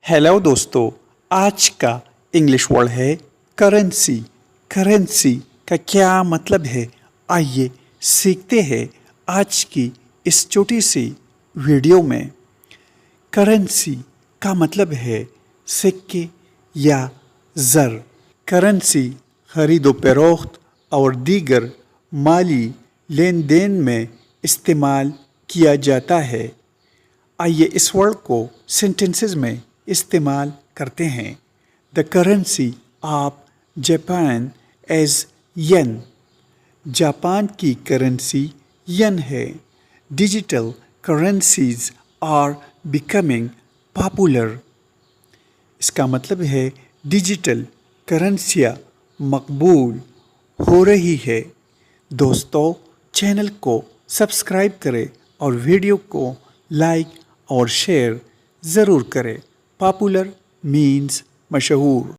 Hello दोस्तों, आज का इंग्लिश वर्ड है करेंसी। करेंसी का क्या मतलब है, आइए सीखते हैं आज की इस छोटी सी वीडियो में। करेंसी का मतलब है सिक्के या ज़र। करेंसी खरीदो फरोख्त और दीगर माली लेन देन में इस्तेमाल किया जाता है। आइए इस वर्ड को सेंटेंसेस में इस्तेमाल करते हैं। The currency of Japan is yen. Japan की करेंसी येन है। Digital currencies are becoming popular. इसका मतलब है डिजिटल करेंसियाँ मकबूल हो रही है। दोस्तों, चैनल को सब्सक्राइब करें और वीडियो को लाइक और शेयर ज़रूर करें। पॉपुलर मीन्स मशहूर।